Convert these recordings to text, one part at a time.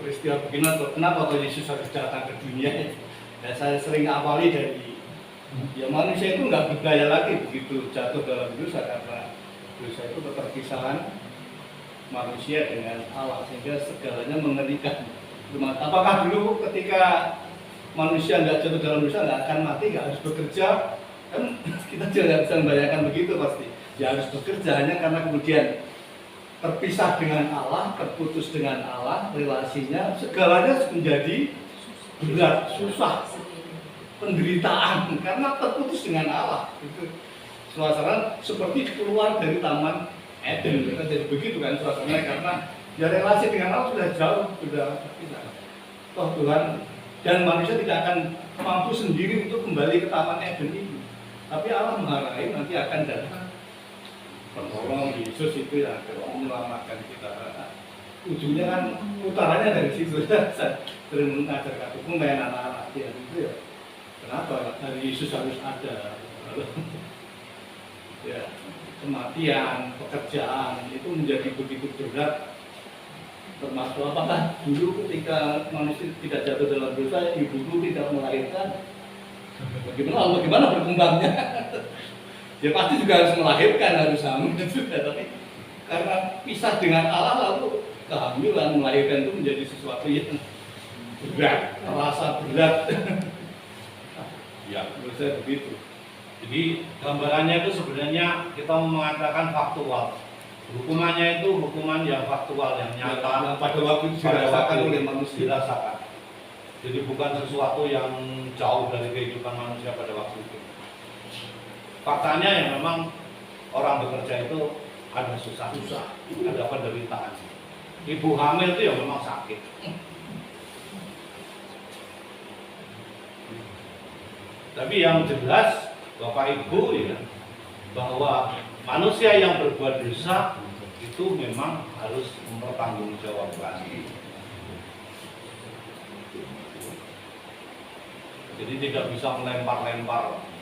peristiwa begini, kenapa kok Yesus harus datang ke dunia? Ya, saya sering awali dari ya manusia itu nggak berdaya lagi begitu jatuh dalam dosa, karena dosa itu keterpisahan manusia dengan Allah sehingga segalanya mengerikan. Apakah dulu ketika manusia nggak jatuh dalam dosa nggak akan mati, nggak harus bekerja? Kan kita tidak bisa membayangkan begitu pasti. Ya harus bekerja, hanya karena kemudian terpisah dengan Allah, terputus dengan Allah, relasinya segalanya menjadi berat, susah, penderitaan karena terputus dengan Allah. Itu suasana seperti keluar dari Taman Eden, kita jadi begitu kan suasananya, karena ya relasi dengan Allah sudah jauh, sudah terpisah. Toh Tuhan dan manusia tidak akan mampu sendiri untuk kembali ke Taman Eden itu, tapi Allah menghargai nanti akan datang penolong Yesus itu yang akan menyelamatkan kita. Ujungnya kan utaranya dari situ. Saya sering mengajar kataku main anak-anak ya itu ya. Kenapa dari Yesus harus ada? Ya, kematian, pekerjaan itu menjadi begitu berat. Termasuk apakah dulu ketika manusia tidak jatuh dalam dosa, ibuku tidak melahirkan, bagaimana berkembangnya? Ya pasti juga harus melahirkan, harus hamil juga, tapi karena pisah dengan Allah lalu kehamilan, melahirkan itu menjadi sesuatu yang berat, terasa berat. Ya, menurut saya begitu. Jadi gambarannya itu sebenarnya kita mengatakan faktual. Hukumannya itu hukuman yang faktual, yang nyata, yang pada waktu itu dirasakan oleh manusia. Dirasakan. Jadi bukan sesuatu yang jauh dari kehidupan manusia pada waktu itu. Faktanya ya memang orang bekerja itu ada susah, ada penderitaan. Ibu hamil itu ya memang sakit. Tapi yang jelas Bapak Ibu ya, bahwa manusia yang berbuat dosa itu memang harus mempertanggungjawabkan. Jadi tidak bisa melempar-lempar.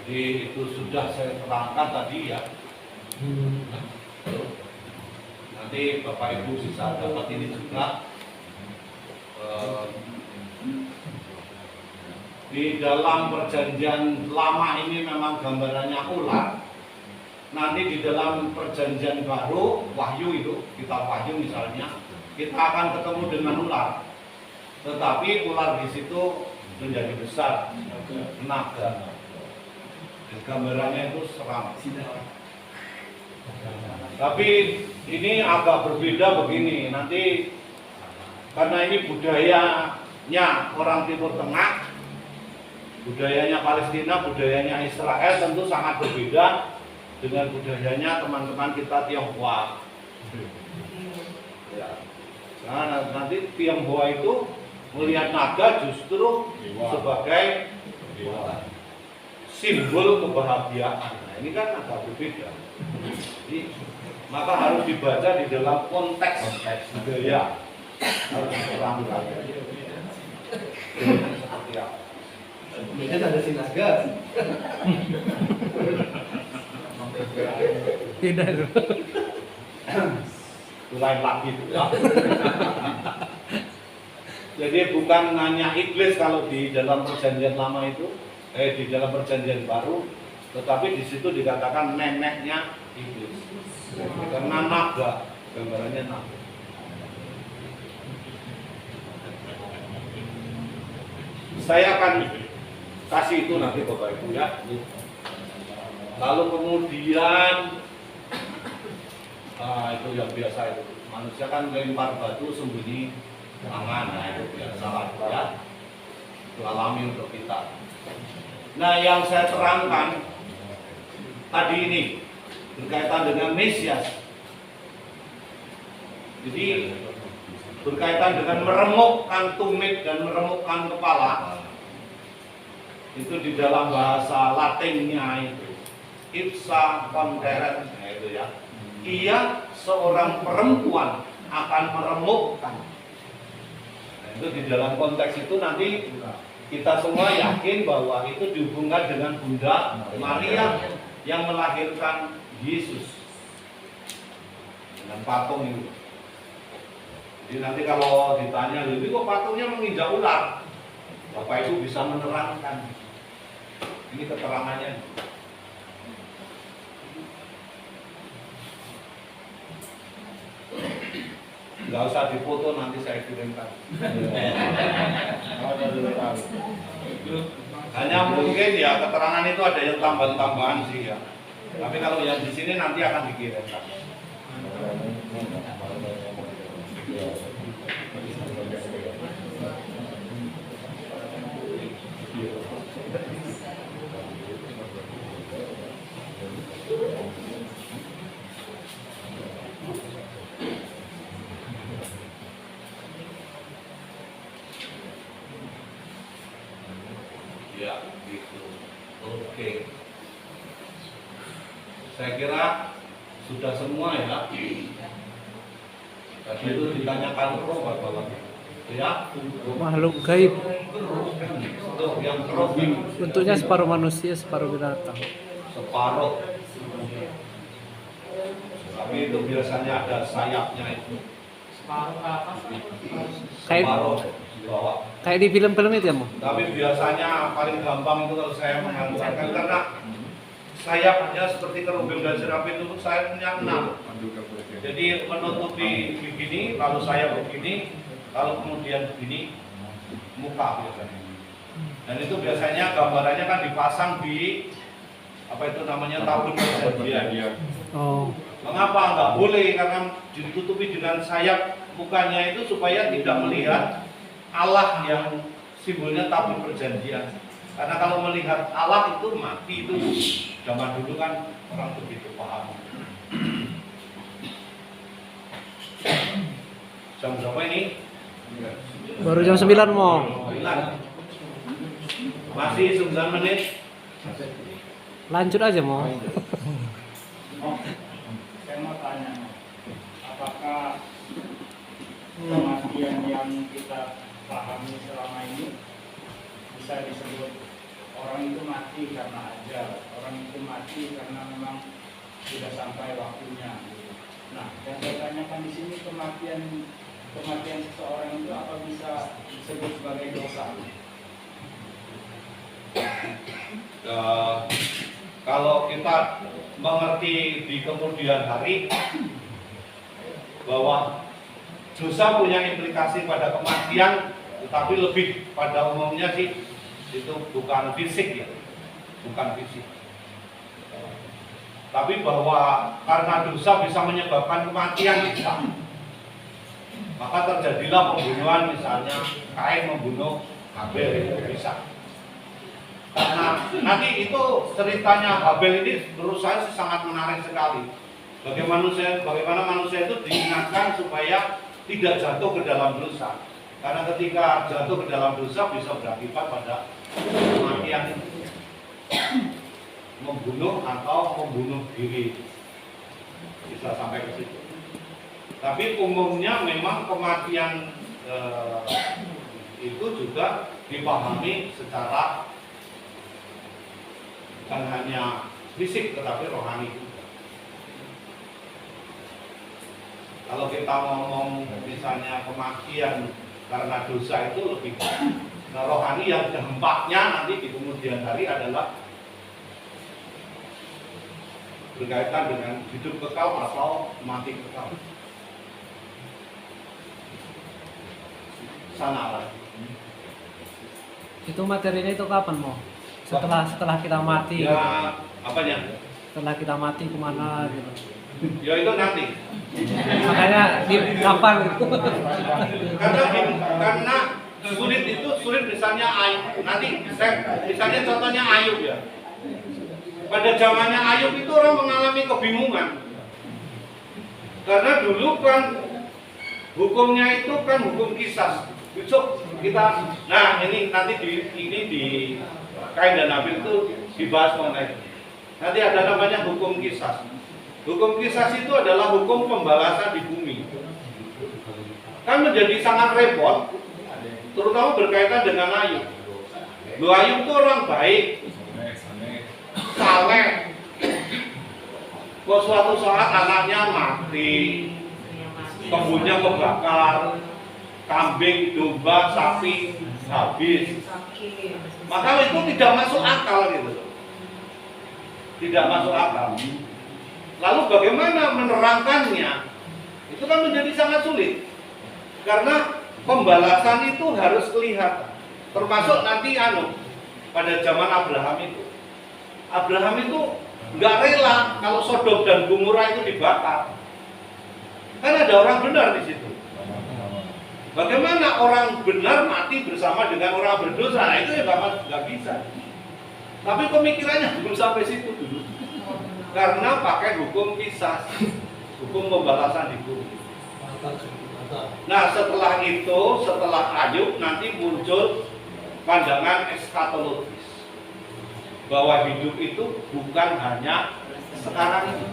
Jadi itu sudah saya terangkan tadi ya. Nanti Bapak Ibu bisa dapat ini juga. Di dalam perjanjian lama ini memang gambarannya ular. Nanti di dalam perjanjian baru, Wahyu itu, kitab Wahyu misalnya, kita akan ketemu dengan ular. Tetapi ular di situ menjadi besar, naga. Dan gambarannya itu seram. Tapi ini agak berbeda begini. Nanti karena ini budayanya orang Timur Tengah, budayanya Palestina, budayanya Israel tentu sangat berbeda dengan budayanya teman-teman kita Tionghoa. Ya. Nah, nanti Tionghoa itu melihat naga justru sebagai simbol kebahagiaan. Nah, ini kan agak berbeda. Jadi, maka harus dibaca di dalam konteks budaya. Harus diterangkan. Seperti apa? Mungkin ada si naga. Tidak. Lain lagi itu ya. Jadi bukan hanya iblis kalau di dalam perjanjian lama itu, di dalam perjanjian baru, tetapi di situ dikatakan neneknya iblis. Karena naga, gambarannya naga. Saya akan kasih itu nanti Bapak Ibu ya. Lalu kemudian itu yang biasa itu, manusia kan lempar batu sembunyi tangan, nah itu biasa lah ya, itu alami untuk kita. Nah yang saya terangkan tadi ini berkaitan dengan Mesias. Jadi berkaitan dengan meremukkan tumit dan meremukkan kepala, itu di dalam bahasa Latinnya itu ipsa conteret, nah itu ya. Ia seorang perempuan akan meremukkan. Nah, itu di dalam konteks itu nanti kita semua yakin bahwa itu dihubungkan dengan Bunda Maria yang melahirkan Yesus dengan patung itu. Jadi nanti kalau ditanya, lebih kok patungnya menginjak ular, Bapak Ibu bisa menerangkan. Ini keterangannya. Nggak usah difoto, nanti saya kirimkan. Hanya mungkin ya keterangan itu ada yang tambahan-tambahan sih ya. Tapi kalau yang di sini nanti akan dikirimkan. Ya, gitu. Oke. Saya kira sudah semua ya. Tadi itu ditanyakan roh Bapak. Ya. Makhluk gaib. Tuh, yang roh Bentuknya separuh manusia, separuh binatang. separuh. Tapi itu biasanya ada sayapnya itu. Kayak Separuh di bawah. kayak di film-film itu ya, Mo? Tapi biasanya paling gampang itu kalau saya mengantarkan karena sayapnya seperti kerubim dan serapin itu sayapnya 6. Jadi menutupi begini, lalu sayap begini, lalu kemudian begini muka biasanya. Dan itu biasanya gambarannya kan dipasang di apa itu namanya tabut perjanjian. Oh, Mengapa nggak boleh? Karena ditutupi dengan sayap mukanya itu supaya tidak melihat Allah yang simbolnya tabut perjanjian. Karena kalau melihat Allah itu mati itu zaman dulu kan orang begitu paham. Jam berapa ini? baru jam 9, Mo. 9. Masih 9 menit. Lanjut aja, Mo. Saya mau tanya, apakah kematian yang kita pahami selama ini bisa disebut orang itu mati karena ajal, orang itu mati karena memang sudah sampai waktunya. Nah, yang saya tanyakan di sini kematian seseorang itu apa bisa disebut sebagai dosa? Kalau kita mengerti di kemudian hari bahwa dosa punya implikasi pada kematian, tetapi lebih pada umumnya sih itu bukan fisik ya, bukan fisik. Tapi bahwa karena dosa bisa menyebabkan kematian bisa. Maka terjadilah pembunuhan, misalnya Kain membunuh Habel, itu bisa. Karena nanti itu ceritanya Habel ini menurut saya sangat menarik sekali. Bagaimana manusia itu diingatkan supaya tidak jatuh ke dalam dosa. Karena ketika jatuh ke dalam dosa bisa berakibat pada kematian itu. Membunuh atau membunuh diri. Bisa sampai ke situ. Tapi umumnya memang kematian itu juga dipahami secara bukan hanya fisik tetapi rohani juga. Kalau kita ngomong misalnya kematian karena dosa itu lebih rohani yang dampaknya nanti di kemudian hari adalah berkaitan dengan hidup kekal atau mati kekal. Sana lagi. Itu materinya itu kapan, Mo? Setelah kita mati. Ya, apanya? Setelah kita mati kemana gitu. Ya itu nanti. Makanya di kapan gitu. Karena sulit misalnya Ayub. Nanti misalnya contohnya Ayub ya. Pada zamannya Ayub itu orang mengalami kebingungan. Karena dulu kan hukumnya itu kan hukum kisas. Besok kita, nah ini nanti di Kain dan Habil itu dibahas mengenai. Nanti ada namanya hukum kisas. Hukum kisas itu adalah hukum pembalasan di bumi. Kan menjadi sangat repot, terutama berkaitan dengan Ayub. Lu Ayub itu orang baik, saleh. Kok suatu saat anaknya mati, kebunnya kebakar, kambing, domba, sapi habis. Maka itu tidak masuk akal gitu. Tidak masuk akal. Lalu bagaimana menerangkannya? Itu kan menjadi sangat sulit. Karena pembalasan itu harus kelihatan. Termasuk nanti pada zaman Abraham itu. Abraham itu nggak rela kalau Sodom dan Gomora itu dibakar. Kan ada orang benar di situ. Bagaimana orang benar mati bersama dengan orang berdosa? Nah, itu ya nggak bisa. Tapi pemikirannya belum sampai situ dulu. Karena pakai hukum kisas, hukum pembalasan di bumi. Nah, setelah itu, setelah Ayub nanti muncul pandangan eskatologis bahwa hidup itu bukan hanya sekarang ini,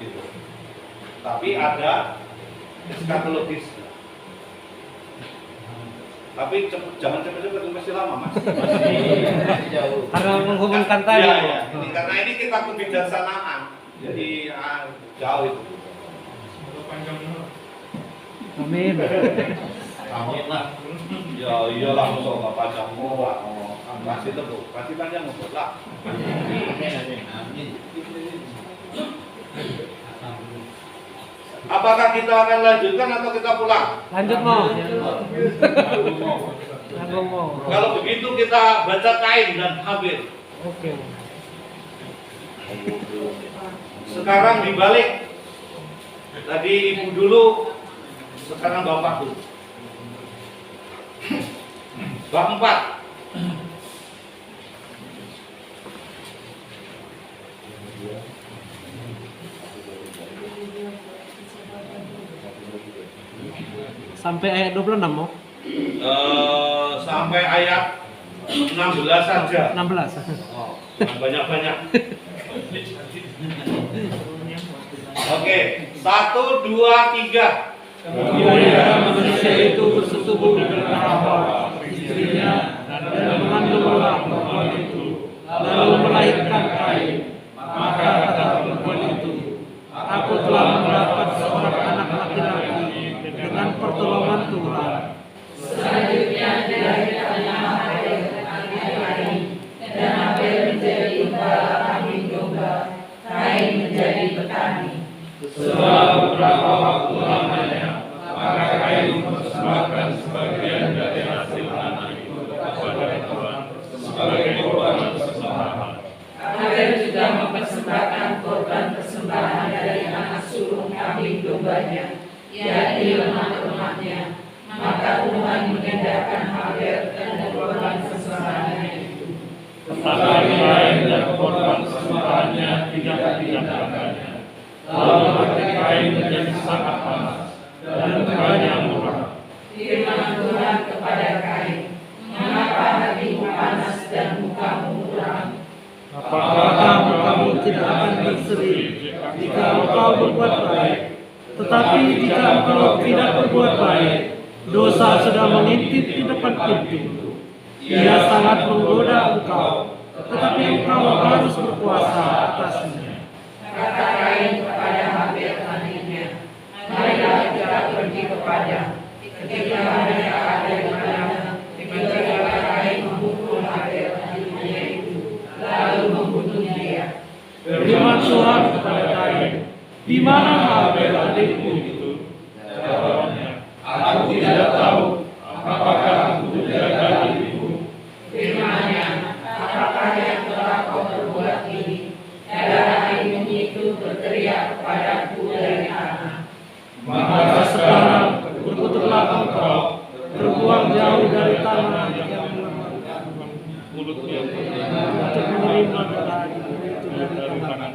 gitu. Tapi ada eskatologis. Tapi jangan cepet-cepet, masih lama mas. Masih jauh. Karena menghubungkan tadi. Ya. Karena ini kita kebijaksanaan, jadi jauh itu. Amin. Amin lah. Ya iyalah musuh nggak panjang murah. Kasih tepuk, kasih panjang umur lah. Amin. Apakah kita akan lanjutkan atau kita pulang? Lanjut mau. Kalau begitu kita baca Kain dan Habil. Oke. Sekarang dibalik. Tadi ibu dulu, sekarang bapak dulu. Bab 4. Sampai ayat 26 mau? Sampai ayat 16 saja. 16. Oh, banyak-banyak. Oke, 1, 2, 3. Kemudian manusia itu bersetubuh dengan Hawa, istrinya, dan mengandunglah perempuan itu, lalu melahirkan Kain. Maka kata perempuan itu, aku telah mendapat seorang anak laki-laki dengan pertolongan Tuhan. Selanjutnya dilahirkannya Habel laki-laki, dan Habel menjadi gembala kambing domba, Kain menjadi petani. Setelah beberapa waktu lamanya, maka Kain mempersembahkan sebagian dari hasil tanah itu kepada Tuhan sebagai korban persembahan. Habel juga mempersembahkan korban persembahan dari anak sulung kambing dombanya, yakni lemak-lemaknya. Maka Tuhan mengendahkan Habel dan korban persembahannya itu. Tetapi Kain dan korban persembahannya tidak dipindahkannya. Lalu hati Kain menjadi sangat panas dan banyak murah. Firman Tuhan kepada Kain, mengapa hatimu panas dan mukamu muram? Apakah kamu tidak akan berseri jika engkau berbuat baik? Tetapi jika engkau tidak berbuat baik, dosa sudah mengintip di depan pintu. Ia sangat menggoda engkau, tetapi engkau harus berkuasa atasnya. Kata Kain kepada Habel adiknya, marilah kita pergi ke padang. Ketika mereka ada di padang, tiba-tiba Kain memukul Habel adiknya itu, lalu membunuh dia. Firman Tuhan kepada Kain, di mana Habel adikmu itu? Jawabnya, aku tidak tahu apakah aku menjaga dirimu. Firman-Nya, apakah yang telah kau perbuat ini? Darah adikmu itu berteriak kepadaku dari tanah. Maka sekarang berkutuklah engkau, terbuang jauh dari tanah yang Mulutnya untuk menerima darah itu dari tangan.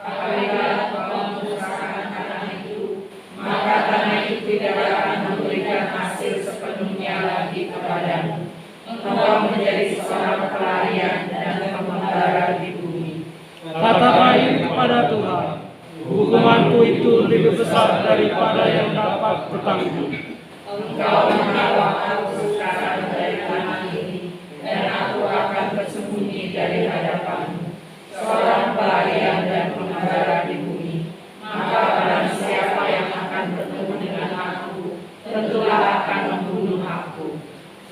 Apabila engkau mengusahakan tanah itu, maka tanah itu tidak akan memberikan hasil sepenuhnya lagi kepadamu. Engkau menjadi seorang pelarian dan pengembara di bumi. Kata Kain kepada Tuhan, hukumanku itu lebih besar daripada yang dapat kutanggung. Engkau menghalau aku sekarang dari tanah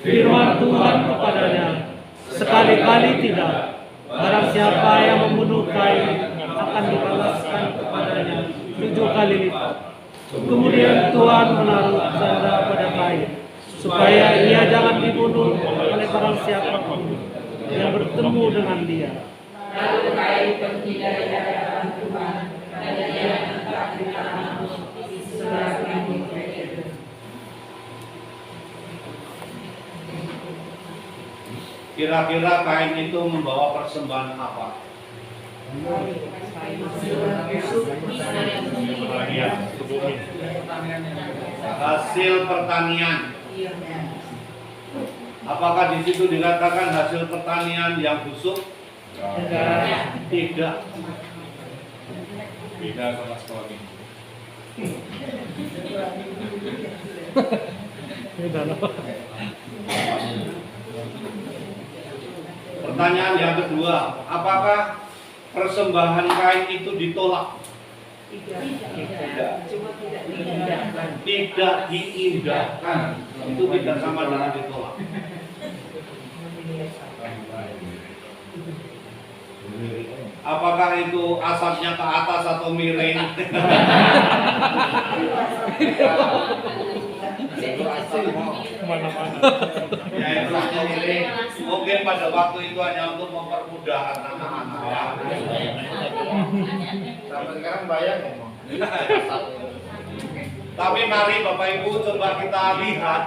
Firman Tuhan kepadanya, sekali-kali tidak. Barang siapa yang membunuh Kain akan dibalaskan kepadanya 7 kali lipat. Kemudian Tuhan menaruh tanda pada Kain, supaya ia jangan dibunuh oleh barang siapa pun yang bertemu dengan dia. Lalu Kain pergi dari hadapan Tuhan, dan ia menetap di tanah di sebelah Gunung Eden. Kira-kira Kain itu membawa persembahan apa? Hasil pertanian. Apakah di situ dikatakan hasil pertanian yang busuk? Tidak. Beda sama sekolah ini. Pertanyaan yang kedua, apakah persembahan Kain itu ditolak? Tidak diindahkan. Itu tidak sama dengan ditolak. Apakah itu asapnya ke atas atau miring? Ya itu hanya miring. Mungkin pada waktu itu hanya untuk mempermudah anak-anak ya. Sampai sekarang bayang ya. Tapi mari Bapak Ibu coba kita lihat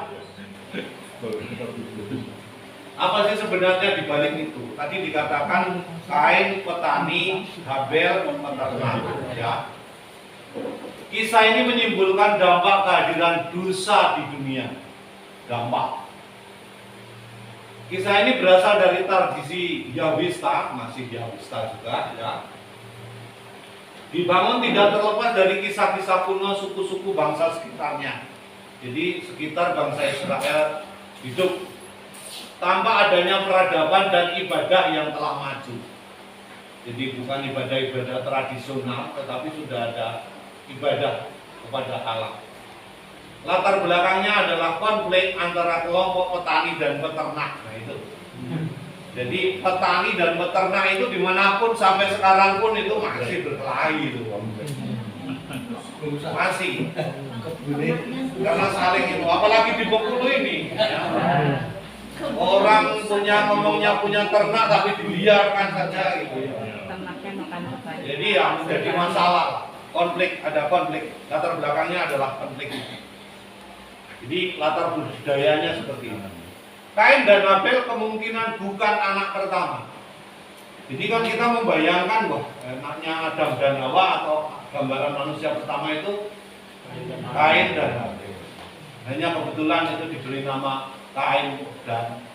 apa sih sebenarnya di balik itu. Tadi dikatakan Kain petani, Habel peternak ya. Kisah ini menyimpulkan dampak kehadiran dosa di dunia. Dampak. Kisah ini berasal dari tradisi Yahwista, masih Yahwista juga ya. Dibangun tidak terlepas dari kisah-kisah kuno suku-suku bangsa sekitarnya. Jadi sekitar bangsa Israel hidup tanpa adanya peradaban dan ibadah yang telah maju. Jadi bukan ibadah-ibadah tradisional, tetapi sudah ada ibadah kepada Allah. Latar belakangnya adalah konflik antara kelompok petani dan peternak. Nah itu. Jadi petani dan peternak itu dimanapun sampai sekarang pun itu masih berkelahi itu. Masih. Karena saling itu, apalagi di Bengkulu ini. Ya. Orang ngomongnya punya ternak tapi dibiarkan saja gitu. Jadi ya menjadi masalah. Konflik, ada konflik. Latar belakangnya adalah konflik. Jadi latar budayanya seperti ini. Kain dan Habel kemungkinan bukan anak pertama. Jadi kan kita membayangkan wah anaknya Adam dan Hawa atau gambaran manusia pertama itu Kain dan Habel. Hanya kebetulan itu diberi nama Kain dan